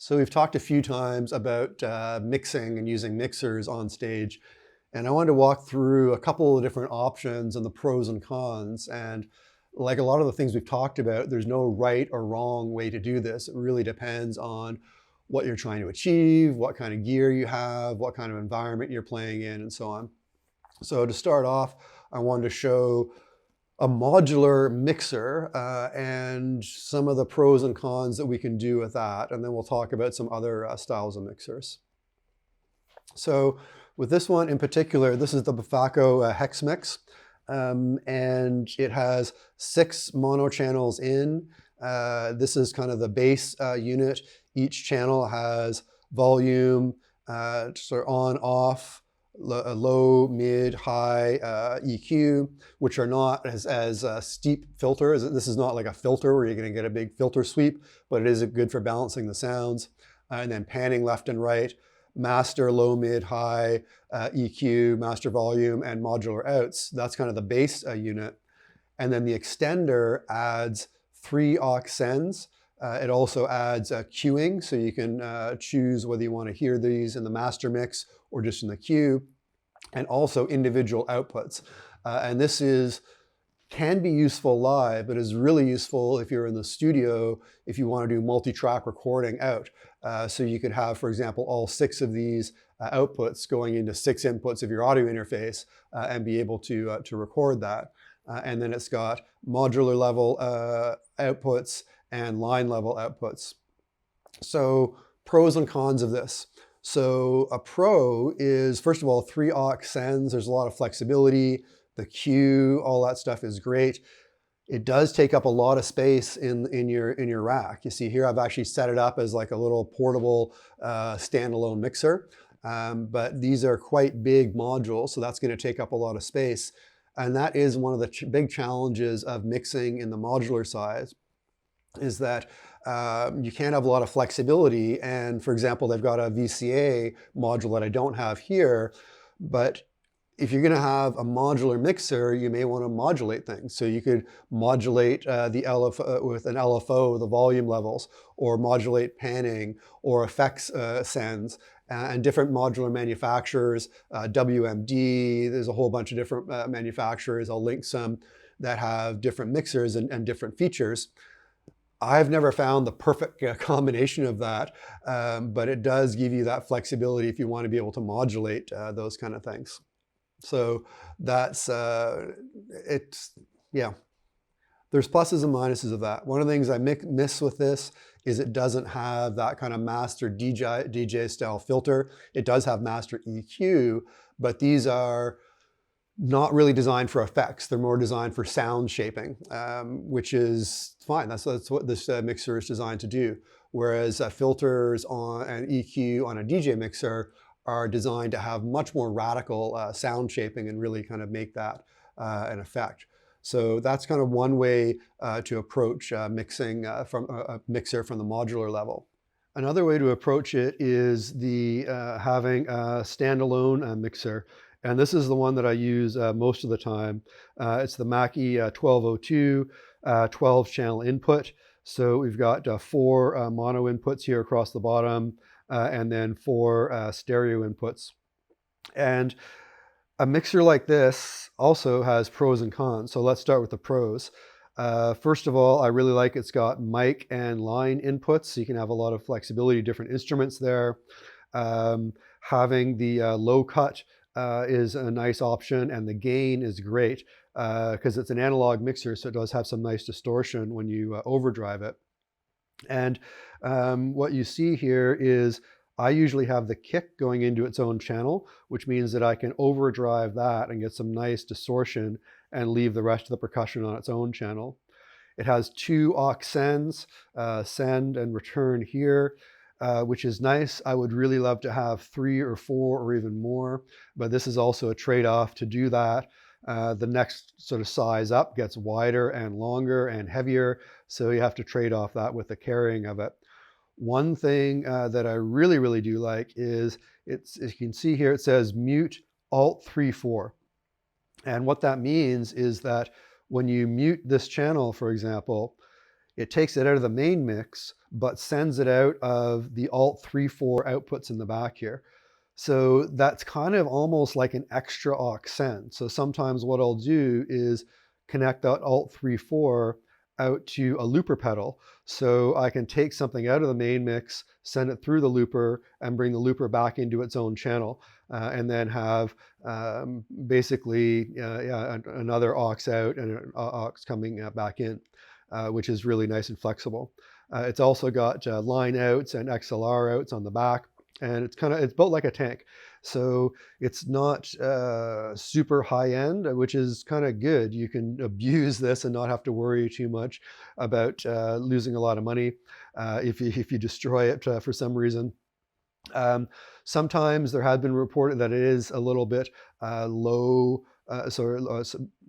So we've talked a few times about mixing and using mixers on stage, and I wanted to walk through a couple of different options and the pros and cons. And like a lot of the things we've talked about, there's no right or wrong way to do this. It really depends on what you're trying to achieve, what kind of gear you have, what kind of environment you're playing in, and so on. So to start off, I wanted to show a modular mixer and some of the pros and cons that we can do with that. And then we'll talk about some other styles of mixers. So with this one in particular, this is the Befaco Hexmix. And it has 6 mono channels in. This is kind of the base unit. Each channel has volume, sort of on, off, low, mid, high EQ, which are not as steep filters. This is not like a filter where you're going to get a big filter sweep, but it is good for balancing the sounds. And then panning left and right, master, low, mid, high, EQ, master volume, and modular outs. That's kind of the base unit. And then the extender adds 3 aux sends. It also adds queuing, so you can choose whether you want to hear these in the master mix or just in the queue, and also individual outputs. And this can be useful live, but is really useful if you're in the studio, if you want to do multi-track recording out. So you could have, for example, all 6 of these outputs going into 6 inputs of your audio interface and be able to record that. And then it's got modular level outputs and line level outputs. So pros and cons of this. So a pro is, first of all, 3 aux sends. There's a lot of flexibility. The cue, all that stuff is great. It does take up a lot of space in your rack. You see here, I've actually set it up as like a little portable standalone mixer. But these are quite big modules, so that's going to take up a lot of space. And that is one of the big challenges of mixing in the modular size, is that you can't have a lot of flexibility. And for example, they've got a VCA module that I don't have here, but if you're going to have a modular mixer, you may want to modulate things. So you could modulate the LFO with an LFO, the volume levels, or modulate panning or effects sends. And different modular manufacturers, WMD, there's a whole bunch of different manufacturers. I'll link some that have different mixers and different features. I've never found the perfect combination of that, but it does give you that flexibility if you want to be able to modulate those kind of things. So that's, yeah. There's pluses and minuses of that. One of the things I miss with this is it doesn't have that kind of master DJ style filter. It does have master EQ, but these are not really designed for effects. They're more designed for sound shaping, which is fine. That's what this mixer is designed to do. Whereas filters and EQ on a DJ mixer are designed to have much more radical sound shaping and really kind of make that an effect. So that's kind of one way to approach mixing from a mixer from the modular level. Another way to approach it is having a standalone mixer. And this is the one that I use most of the time. It's the Mackie 1202 12 channel input. So we've got 4 mono inputs here across the bottom, and then 4 stereo inputs. And a mixer like this also has pros and cons. So let's start with the pros. First of all, I really like it's got mic and line inputs, so you can have a lot of flexibility, different instruments there. Having the low cut is a nice option, and the gain is great because it's an analog mixer, so it does have some nice distortion when you overdrive it. And what you see here is I usually have the kick going into its own channel, which means that I can overdrive that and get some nice distortion and leave the rest of the percussion on its own channel. It has 2 aux sends, send and return here, which is nice. I would really love to have 3 or 4 or even more, but this is also a trade-off to do that. The next sort of size up gets wider and longer and heavier, so you have to trade off that with the carrying of it. One thing that I really, really do like is, as you can see here, it says mute Alt 3-4. And what that means is that when you mute this channel, for example, it takes it out of the main mix, but sends it out of the Alt-3-4 outputs in the back here. So that's kind of almost like an extra aux send. So sometimes what I'll do is connect that Alt-3-4 out to a looper pedal. So I can take something out of the main mix, send it through the looper, and bring the looper back into its own channel. And then have basically another aux out and an aux coming back in, which is really nice and flexible. It's also got line outs and XLR outs on the back, and it's built like a tank. So it's not super high end, which is kind of good. You can abuse this and not have to worry too much about losing a lot of money if you destroy it for some reason. Sometimes there had been reported that it is a little bit low,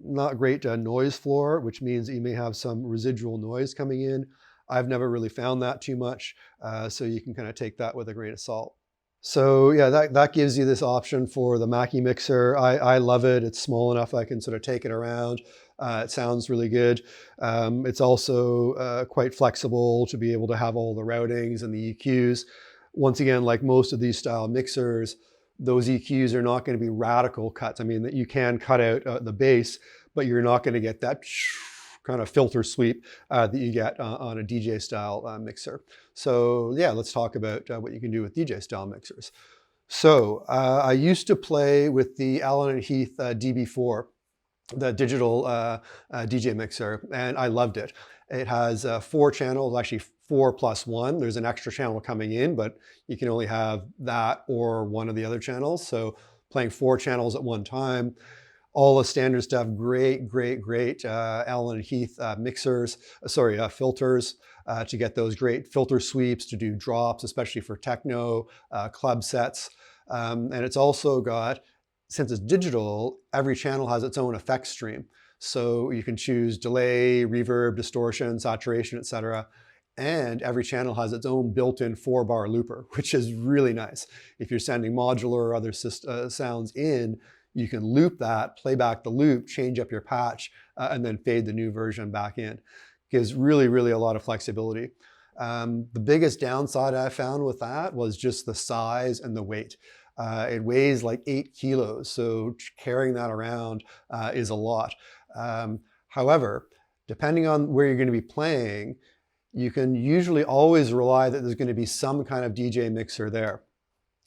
not great noise floor, which means that you may have some residual noise coming in. I've never really found that too much, so you can kind of take that with a grain of salt. So yeah, that gives you this option for the Mackie mixer. I love it. It's small enough I can sort of take it around. It sounds really good. It's also quite flexible to be able to have all the routings and the EQs. Once again, like most of these style mixers, those EQs are not going to be radical cuts. I mean, that you can cut out the bass, but you're not going to get that kind of filter sweep that you get on a DJ style mixer. So yeah, let's talk about what you can do with DJ style mixers. So I used to play with the Allen & Heath DB4, the digital DJ mixer, and I loved it. It has 4 channels, actually 4 plus 1. There's an extra channel coming in, but you can only have that or one of the other channels. So playing 4 channels at one time, all the standard stuff, great Allen & Heath mixers, filters to get those great filter sweeps, to do drops, especially for techno, club sets. And it's also got, since it's digital, every channel has its own effect stream. So you can choose delay, reverb, distortion, saturation, etc. And every channel has its own built-in 4-bar looper, which is really nice. If you're sending modular or other sounds in, you can loop that, play back the loop, change up your patch, and then fade the new version back in. Gives really a lot of flexibility. The biggest downside I found with that was just the size and the weight. It weighs like 8 kilos, so carrying that around is a lot. However, depending on where you're going to be playing, you can usually always rely that there's going to be some kind of DJ mixer there.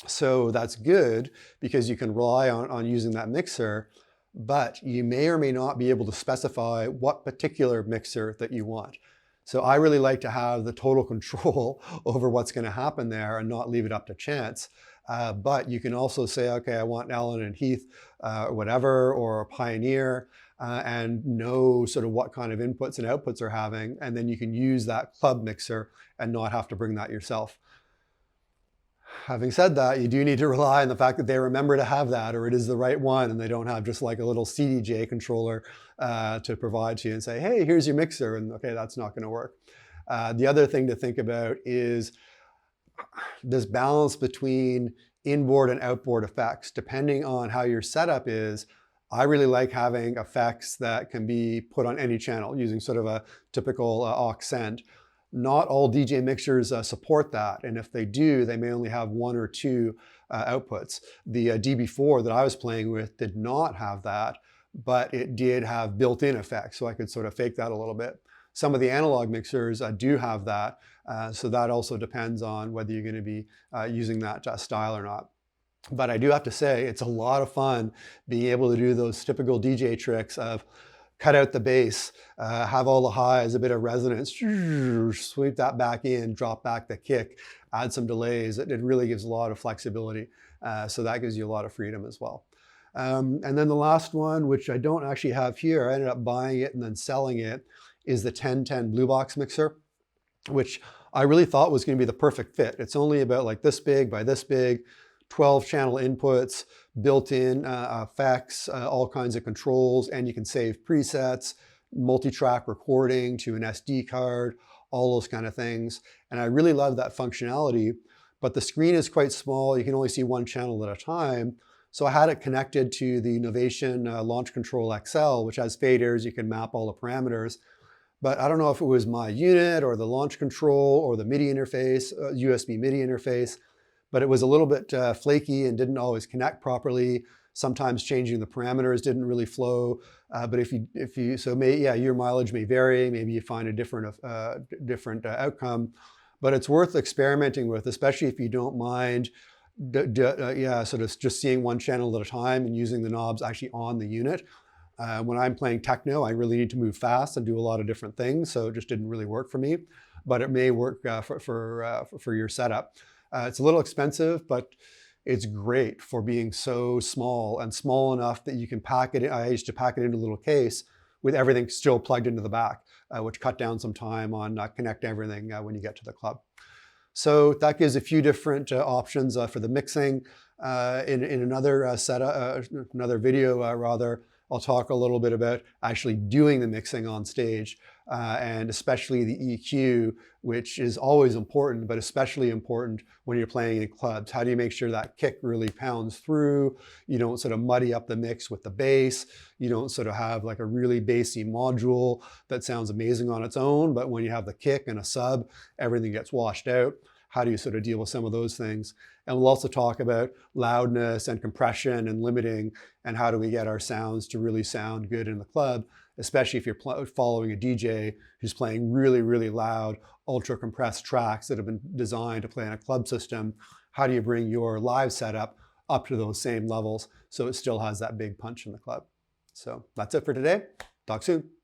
So that's good because you can rely on using that mixer, but you may or may not be able to specify what particular mixer that you want. So I really like to have the total control over what's going to happen there and not leave it up to chance. But you can also say, okay, I want Allen & Heath or whatever, or a Pioneer, and know sort of what kind of inputs and outputs they're having. And then you can use that club mixer and not have to bring that yourself. Having said that, you do need to rely on the fact that they remember to have that, or it is the right one, and they don't have just like a little CDJ controller to provide to you and say, hey, here's your mixer, and okay, that's not going to work. The other thing to think about is this balance between inboard and outboard effects. Depending on how your setup is, I really like having effects that can be put on any channel using sort of a typical aux send. Not all DJ mixers support that, and if they do, they may only have 1 or 2 outputs. The DB4 that I was playing with did not have that, but it did have built-in effects, so I could sort of fake that a little bit. Some of the analog mixers do have that, so that also depends on whether you're going to be using that style or not. But I do have to say, it's a lot of fun being able to do those typical DJ tricks of cut out the bass, have all the highs, a bit of resonance, sweep that back in, drop back the kick, add some delays. It really gives a lot of flexibility. So that gives you a lot of freedom as well. And then the last one, which I don't actually have here, I ended up buying it and then selling it, is the 1010 Bluebox mixer, which I really thought was going to be the perfect fit. It's only about like this big by this big, 12 channel inputs, built-in effects, all kinds of controls, and you can save presets, multi-track recording to an SD card, all those kind of things. And I really love that functionality, but the screen is quite small. You can only see 1 channel at a time. So I had it connected to the Novation Launch Control XL, which has faders. You can map all the parameters. but I don't know if it was my unit or the launch control or the MIDI interface, USB MIDI interface, but it was a little bit flaky and didn't always connect properly. Sometimes changing the parameters didn't really flow. But your mileage may vary. Maybe you find a different outcome, but it's worth experimenting with, especially if you don't mind sort of just seeing one channel at a time and using the knobs actually on the unit. When I'm playing techno, I really need to move fast and do a lot of different things, so it just didn't really work for me. But it may work for your setup. It's a little expensive, but it's great for being so small and small enough that you can pack it in. I used to pack it into a little case with everything still plugged into the back, which cut down some time on connecting everything when you get to the club. So that gives a few different options for the mixing. In another another video rather, I'll talk a little bit about actually doing the mixing on stage, and especially the EQ, which is always important, but especially important when you're playing in clubs. How do you make sure that kick really pounds through? You don't sort of muddy up the mix with the bass. You don't sort of have like a really bassy module that sounds amazing on its own, but when you have the kick and a sub, everything gets washed out. How do you sort of deal with some of those things? And we'll also talk about loudness and compression and limiting, and how do we get our sounds to really sound good in the club, especially if you're following a DJ who's playing really, really loud, ultra compressed tracks that have been designed to play in a club system. How do you bring your live setup up to those same levels so it still has that big punch in the club? So that's it for today. Talk soon.